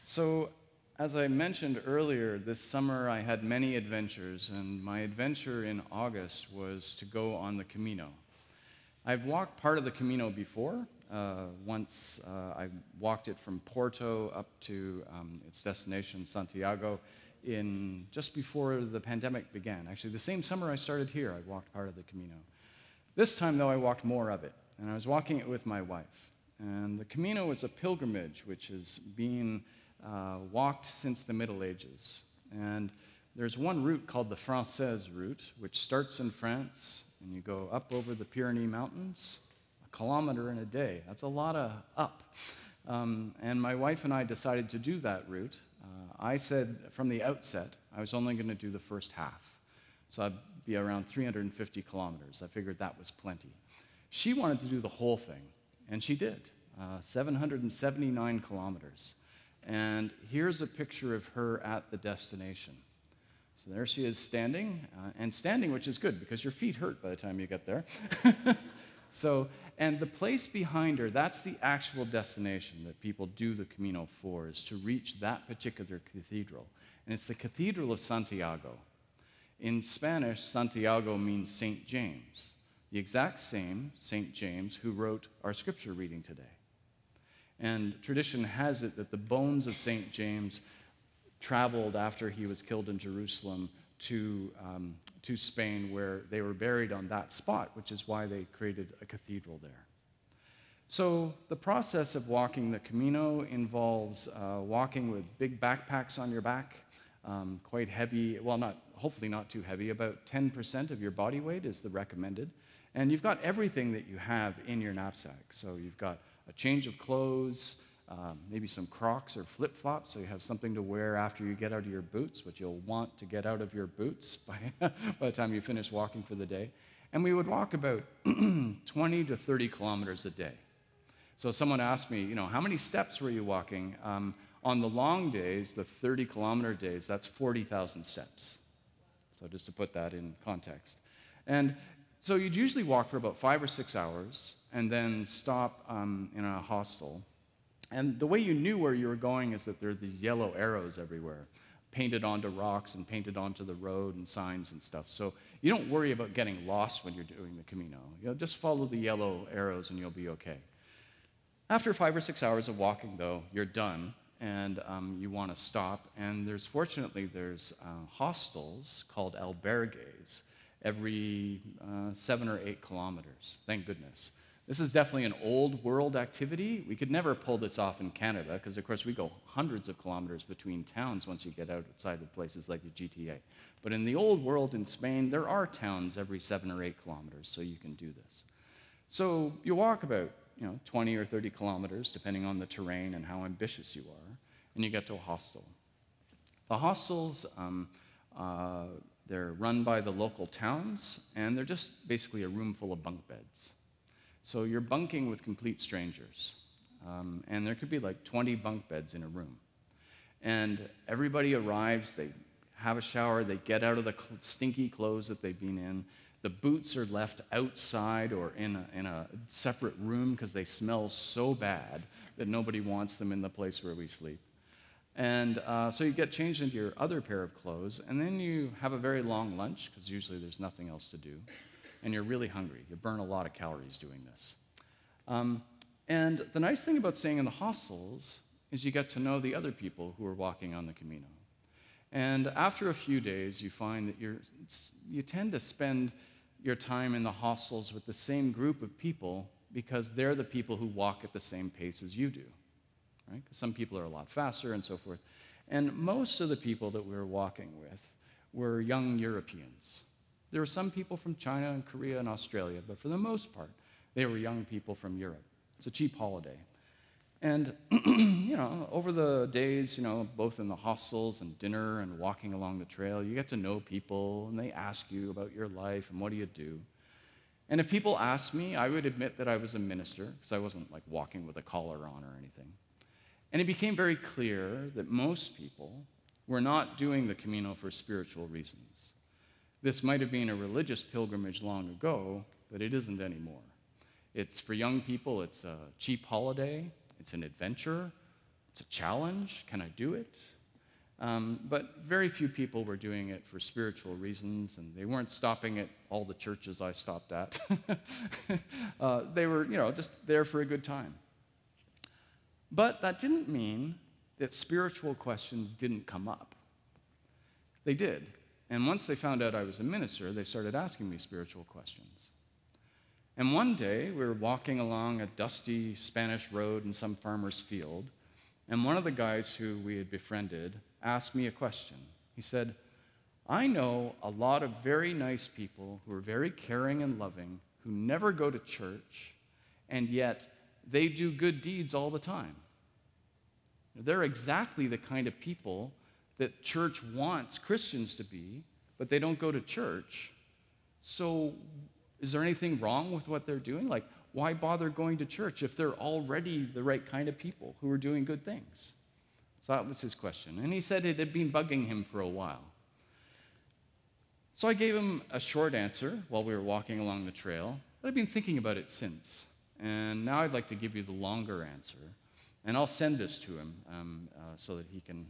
So, as I mentioned earlier, this summer I had many adventures, and my adventure in August was to go on the Camino. I've walked part of the Camino before. Once I walked it from Porto up to its destination, Santiago, in just before the pandemic began. Actually, the same summer I started here, I walked part of the Camino. This time, though, I walked more of it, and I was walking it with my wife. And the Camino is a pilgrimage which has been walked since the Middle Ages. And there's one route called the Française route, which starts in France, and you go up over the Pyrenees Mountains, a kilometer in a day. That's a lot of up. And my wife and I decided to do that route. I said from the outset I was only going to do the first half. So I'd be around 350 kilometers. I figured that was plenty. She wanted to do the whole thing, and she did, 779 kilometers. And here's a picture of her at the destination. So there she is standing, which is good because your feet hurt by the time you get there. And the place behind her, that's the actual destination that people do the Camino for, is to reach that particular cathedral. And it's the Cathedral of Santiago. In Spanish, Santiago means St. James, the exact same St. James who wrote our scripture reading today. And tradition has it that the bones of St. James traveled after he was killed in Jerusalem to Spain, where they were buried on that spot, which is why they created a cathedral there. So the process of walking the Camino involves walking with big backpacks on your back, quite heavy, well, hopefully not too heavy, about 10% of your body weight is the recommended. And you've got everything that you have in your knapsack. So you've got a change of clothes, maybe some Crocs or flip-flops, so you have something to wear after you get out of your boots, which you'll want to get out of your boots by the time you finish walking for the day. And we would walk about 20 to 30 kilometers a day. So someone asked me, how many steps were you walking? On the long days, the 30-kilometer days, that's 40,000 steps. So just to put that in context. And so you'd usually walk for about 5 or 6 hours and then stop in a hostel. And the way you knew where you were going is that there are these yellow arrows everywhere, painted onto rocks and painted onto the road and signs and stuff. So you don't worry about getting lost when you're doing the Camino. Just follow the yellow arrows and you'll be okay. After 5 or 6 hours of walking, though, you're done, and you want to stop. And fortunately, there's hostels called albergues every 7 or 8 kilometers. Thank goodness. This is definitely an old world activity. We could never pull this off in Canada because, of course, we go hundreds of kilometers between towns once you get outside of places like the GTA. But in the old world in Spain, there are towns every 7 or 8 kilometers, so you can do this. So you walk about 20 or 30 kilometers, depending on the terrain and how ambitious you are, and you get to a hostel. The hostels, they're run by the local towns, and they're just basically a room full of bunk beds. So you're bunking with complete strangers, and there could be like 20 bunk beds in a room. And everybody arrives, they have a shower, they get out of the stinky clothes that they've been in. The boots are left outside or in a separate room because they smell so bad that nobody wants them in the place where we sleep. And so you get changed into your other pair of clothes, and then you have a very long lunch because usually there's nothing else to do. And you're really hungry. You burn a lot of calories doing this. And the nice thing about staying in the hostels is you get to know the other people who are walking on the Camino. And after a few days, you find that you tend to spend your time in the hostels with the same group of people because they're the people who walk at the same pace as you do. Right? 'Cause some people are a lot faster and so forth. And most of the people that we were walking with were young Europeans. There were some people from China and Korea and Australia, but for the most part, they were young people from Europe. It's a cheap holiday. And, over the days, both in the hostels and dinner and walking along the trail, you get to know people, and they ask you about your life and what do you do. And if people asked me, I would admit that I was a minister, because I wasn't like walking with a collar on or anything. And it became very clear that most people were not doing the Camino for spiritual reasons. This might have been a religious pilgrimage long ago, but it isn't anymore. It's for young people, it's a cheap holiday, it's an adventure, It's a challenge. Can I do it? But very few people were doing it for spiritual reasons, and they weren't stopping at all the churches I stopped at. They were, just there for a good time. But that didn't mean that spiritual questions didn't come up. They did. And once they found out I was a minister, they started asking me spiritual questions. And one day, we were walking along a dusty Spanish road in some farmer's field, and one of the guys who we had befriended asked me a question. He said, I know a lot of very nice people who are very caring and loving, who never go to church, and yet they do good deeds all the time. They're exactly the kind of people that church wants Christians to be, but they don't go to church. So is there anything wrong with what they're doing? Like, why bother going to church if they're already the right kind of people who are doing good things? So that was his question. And he said it had been bugging him for a while. So I gave him a short answer while we were walking along the trail, but I've been thinking about it since. And now I'd like to give you the longer answer. And I'll send this to him so that he can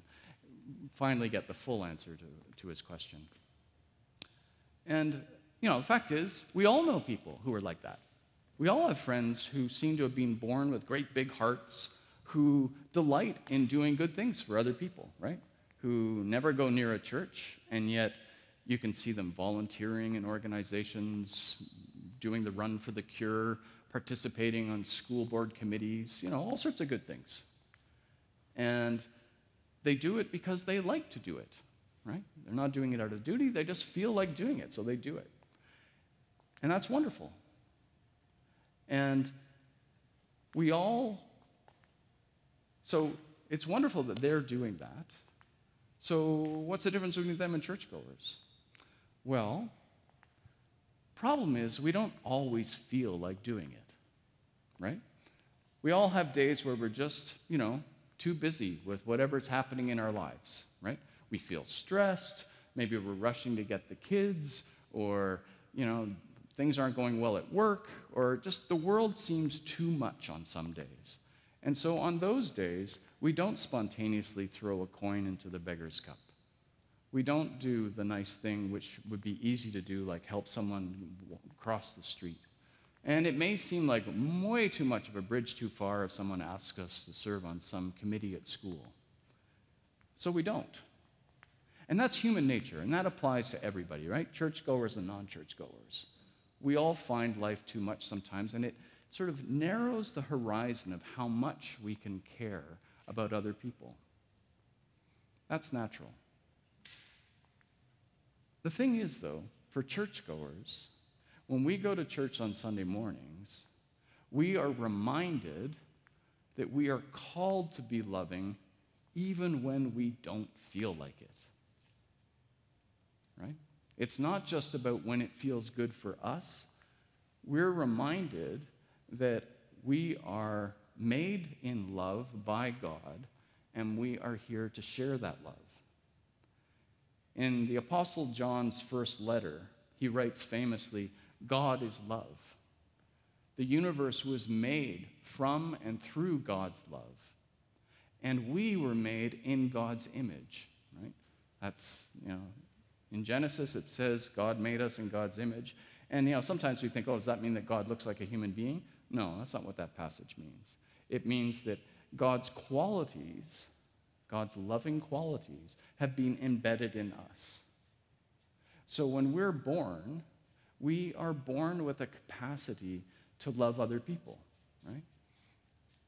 finally get the full answer to his question. And, the fact is, we all know people who are like that. We all have friends who seem to have been born with great big hearts, who delight in doing good things for other people, right? Who never go near a church, and yet you can see them volunteering in organizations, doing the Run for the Cure, participating on school board committees, all sorts of good things. And they do it because they like to do it, right? They're not doing it out of duty, they just feel like doing it, so they do it. And that's wonderful. And so it's wonderful that they're doing that. So what's the difference between them and churchgoers? Well, problem is we don't always feel like doing it, right? We all have days where we're just, too busy with whatever's happening in our lives, right? We feel stressed, maybe we're rushing to get the kids, or, things aren't going well at work, or just the world seems too much on some days. And so on those days, we don't spontaneously throw a coin into the beggar's cup. We don't do the nice thing which would be easy to do, like help someone cross the street. And it may seem like way too much of a bridge too far if someone asks us to serve on some committee at school. So we don't. And that's human nature, and that applies to everybody, right? Churchgoers and non-churchgoers. We all find life too much sometimes, and it sort of narrows the horizon of how much we can care about other people. That's natural. The thing is, though, for churchgoers, when we go to church on Sunday mornings, we are reminded that we are called to be loving even when we don't feel like it. Right? It's not just about when it feels good for us. We're reminded that we are made in love by God, and we are here to share that love. In the Apostle John's first letter, he writes famously, God is love. The universe was made from and through God's love. And we were made in God's image, right? That's, in Genesis it says God made us in God's image. And, sometimes we think, does that mean that God looks like a human being? No, that's not what that passage means. It means that God's qualities, God's loving qualities, have been embedded in us. So when we're born, we are born with a capacity to love other people, right?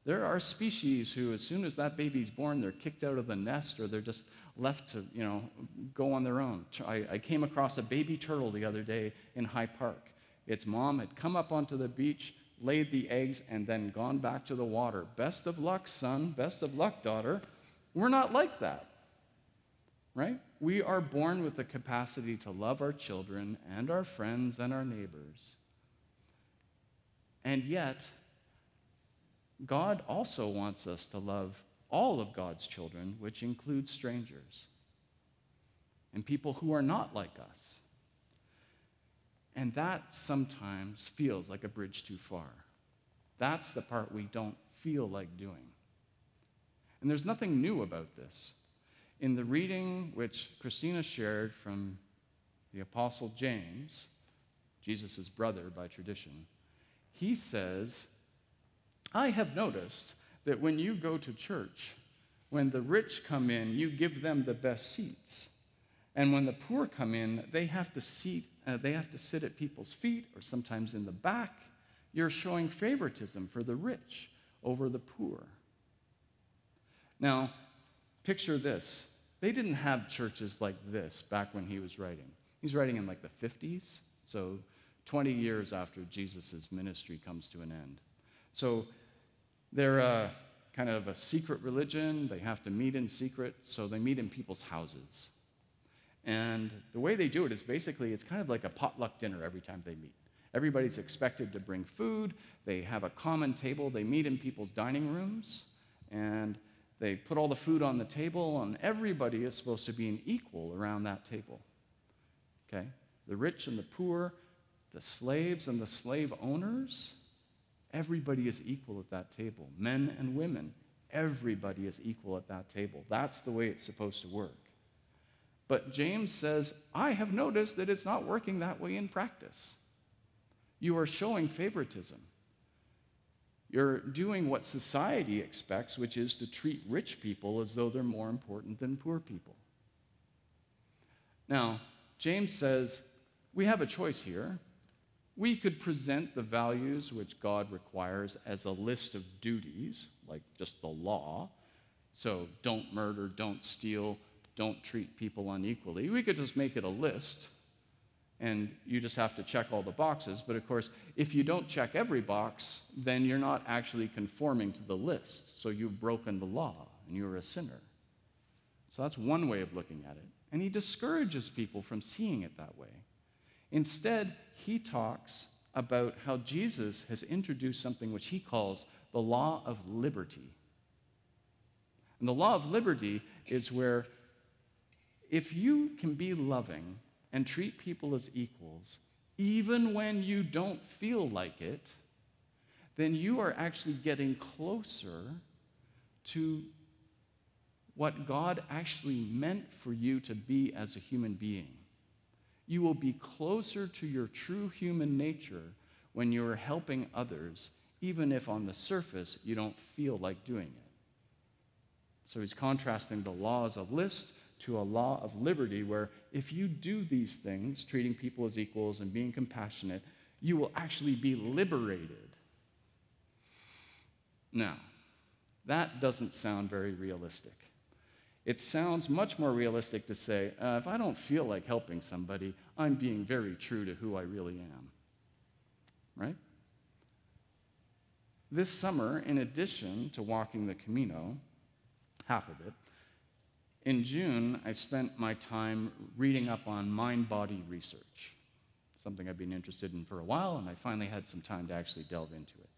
There are species who, as soon as that baby's born, they're kicked out of the nest, or they're just left to, go on their own. I came across a baby turtle the other day in High Park. Its mom had come up onto the beach, laid the eggs, and then gone back to the water. Best of luck, son. Best of luck, daughter. We're not like that, right? We are born with the capacity to love our children and our friends and our neighbors. And yet, God also wants us to love all of God's children, which includes strangers and people who are not like us. And that sometimes feels like a bridge too far. That's the part we don't feel like doing. And there's nothing new about this. In the reading which Christina shared from the Apostle James, Jesus' brother by tradition, he says, I have noticed that when you go to church, when the rich come in, you give them the best seats. And when the poor come in, they have to sit at people's feet or sometimes in the back. You're showing favoritism for the rich over the poor. Now, picture this. They didn't have churches like this back when he was writing. He's writing in like the 50s, so 20 years after Jesus' ministry comes to an end. So they're kind of a secret religion. They have to meet in secret, so they meet in people's houses. And the way they do it is basically, it's kind of like a potluck dinner every time they meet. Everybody's expected to bring food. They have a common table. They meet in people's dining rooms, and they put all the food on the table, and everybody is supposed to be an equal around that table. Okay? The rich and the poor, the slaves and the slave owners, everybody is equal at that table. Men and women, everybody is equal at that table. That's the way it's supposed to work. But James says, I have noticed that it's not working that way in practice. You are showing favoritism. You're doing what society expects, which is to treat rich people as though they're more important than poor people. Now, James says, we have a choice here. We could present the values which God requires as a list of duties, like just the law. So don't murder, don't steal, don't treat people unequally. We could just make it a list, and you just have to check all the boxes. But of course, if you don't check every box, then you're not actually conforming to the list. So you've broken the law, and you're a sinner. So that's one way of looking at it. And he discourages people from seeing it that way. Instead, he talks about how Jesus has introduced something which he calls the law of liberty. And the law of liberty is where if you can be loving and treat people as equals, even when you don't feel like it, then you are actually getting closer to what God actually meant for you to be as a human being. You will be closer to your true human nature when you are helping others, even if on the surface you don't feel like doing it. So he's contrasting the law as a list to a law of liberty, where if you do these things, treating people as equals and being compassionate, you will actually be liberated. Now, that doesn't sound very realistic. It sounds much more realistic to say, if I don't feel like helping somebody, I'm being very true to who I really am. Right? This summer, in addition to walking the Camino, half of it, in June, I spent my time reading up on mind-body research, something I've been interested in for a while, and I finally had some time to actually delve into it.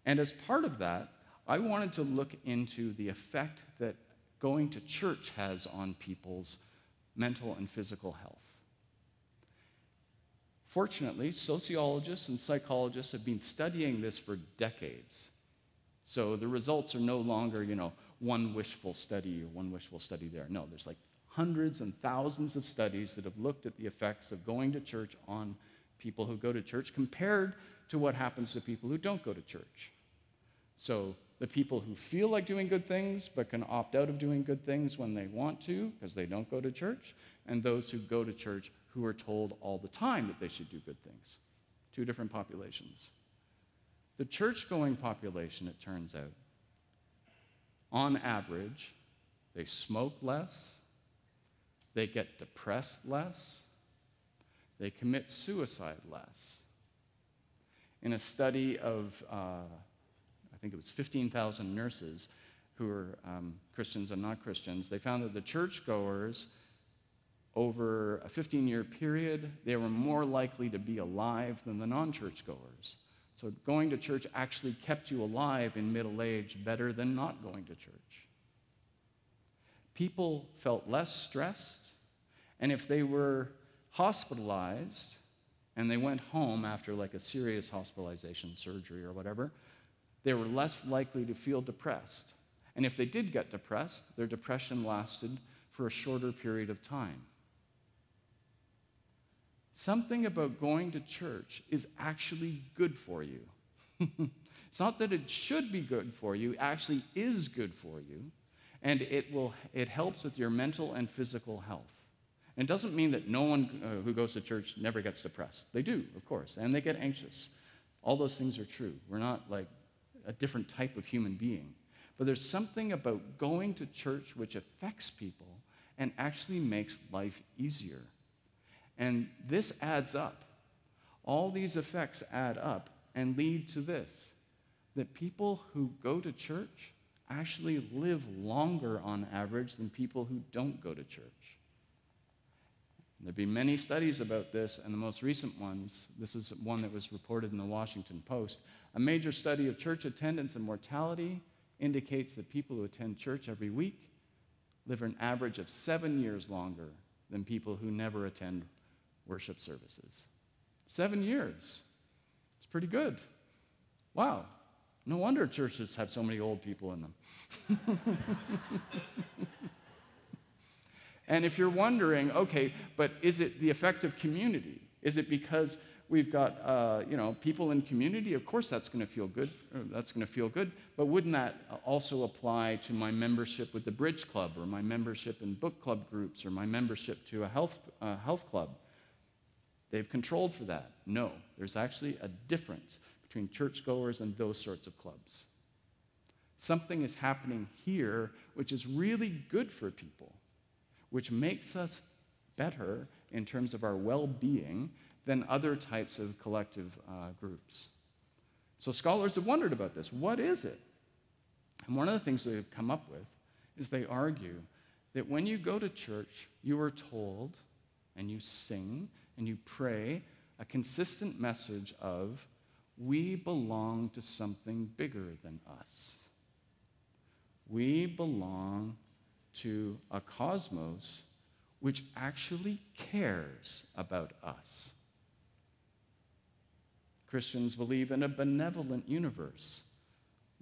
And as part of that, I wanted to look into the effect that going to church has on people's mental and physical health. Fortunately, sociologists and psychologists have been studying this for decades. So the results are no longer, one wishful study or one wishful study there. No, there's like hundreds and thousands of studies that have looked at the effects of going to church on people who go to church compared to what happens to people who don't go to church. So the people who feel like doing good things but can opt out of doing good things when they want to because they don't go to church, and those who go to church who are told all the time that they should do good things. Two different populations. The church-going population, it turns out, on average, they smoke less, they get depressed less, they commit suicide less. In a study of, I think it was 15,000 nurses who were Christians and not Christians, they found that the churchgoers, over a 15-year period, they were more likely to be alive than the non-churchgoers. So going to church actually kept you alive in middle age better than not going to church. People felt less stressed, and if they were hospitalized and they went home after like a serious hospitalization, surgery or whatever, they were less likely to feel depressed. And if they did get depressed, their depression lasted for a shorter period of time. Something about going to church is actually good for you. It's not that it should be good for you, it actually is good for you, and it helps with your mental and physical health. And it doesn't mean that no one who goes to church never gets depressed. They do, of course, and they get anxious. All those things are true. We're not like a different type of human being. But there's something about going to church which affects people and actually makes life easier. And this adds up. All these effects add up and lead to this, that people who go to church actually live longer on average than people who don't go to church. There have been many studies about this, and the most recent ones, this is one that was reported in the Washington Post. A major study of church attendance and mortality indicates that people who attend church every week live an average of 7 years longer than people who never attend worship services. 7 years. It's pretty good. Wow. No wonder churches have so many old people in them. And if you're wondering, okay, but is it the effect of community? Is it because we've got people in community? Of course that's going to feel good. That's going to feel good. But wouldn't that also apply to my membership with the Bridge Club, or my membership in book club groups, or my membership to a health club? They've controlled for that. No, there's actually a difference between churchgoers and those sorts of clubs. Something is happening here which is really good for people, which makes us better in terms of our well-being than other types of collective groups. So scholars have wondered about this. What is it? And one of the things they've come up with is they argue that when you go to church, you are told, and you sing, and you pray a consistent message of, we belong to something bigger than us. We belong to a cosmos which actually cares about us. Christians believe in a benevolent universe,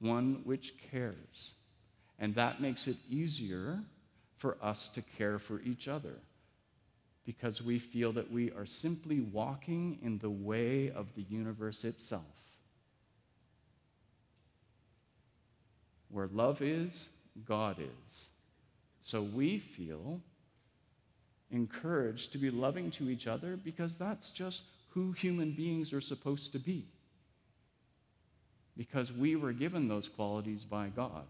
one which cares. And that makes it easier for us to care for each other, because we feel that we are simply walking in the way of the universe itself. Where love is, God is. So we feel encouraged to be loving to each other because that's just who human beings are supposed to be. Because we were given those qualities by God.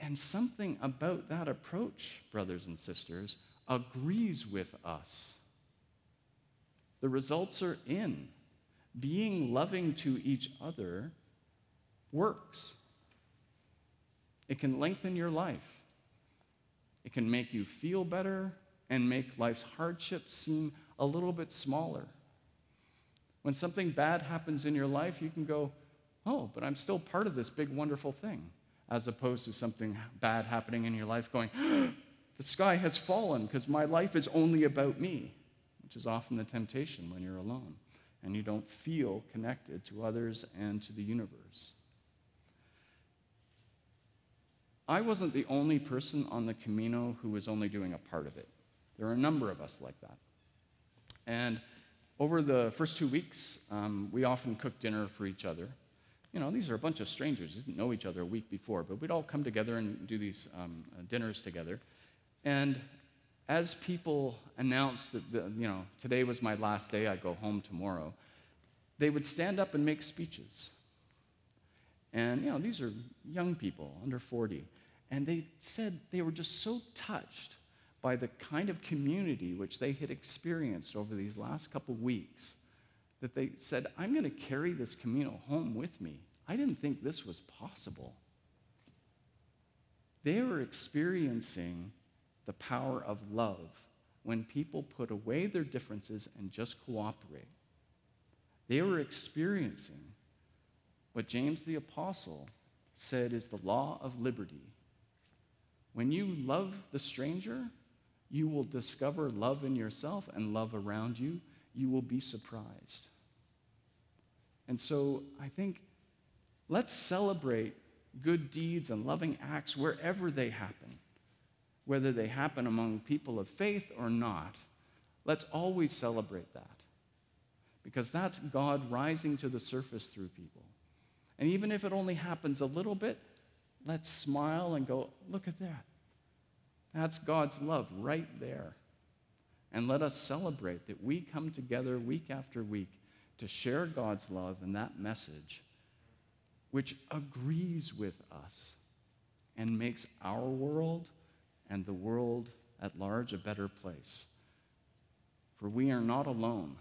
And something about that approach, brothers and sisters, agrees with us. The results are in. Being loving to each other works. It can lengthen your life. It can make you feel better and make life's hardships seem a little bit smaller. When something bad happens in your life, you can go, oh, but I'm still part of this big, wonderful thing, as opposed to something bad happening in your life going, the sky has fallen because my life is only about me, which is often the temptation when you're alone and you don't feel connected to others and to the universe. I wasn't the only person on the Camino who was only doing a part of it. There are a number of us like that. And over the first 2 weeks, we often cooked dinner for each other. You know, these are a bunch of strangers who didn't know each other a week before, but we'd all come together and do these dinners together. And as people announced that, today was my last day, I go home tomorrow, they would stand up and make speeches. And, these are young people, under 40. And they said they were just so touched by the kind of community which they had experienced over these last couple weeks that they said, I'm going to carry this Camino home with me. I didn't think this was possible. They were experiencing the power of love when people put away their differences and just cooperate. They were experiencing what James the Apostle said is the law of liberty. When you love the stranger, you will discover love in yourself and love around you. You will be surprised. And so I think let's celebrate good deeds and loving acts wherever they happen, whether they happen among people of faith or not. Let's always celebrate that, because that's God rising to the surface through people. And even if it only happens a little bit, let's smile and go, look at that. That's God's love right there. And let us celebrate that we come together week after week to share God's love and that message, which agrees with us and makes our world and the world at large a better place. For we are not alone.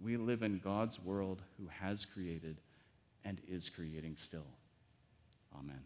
We live in God's world, who has created and is creating still. Amen.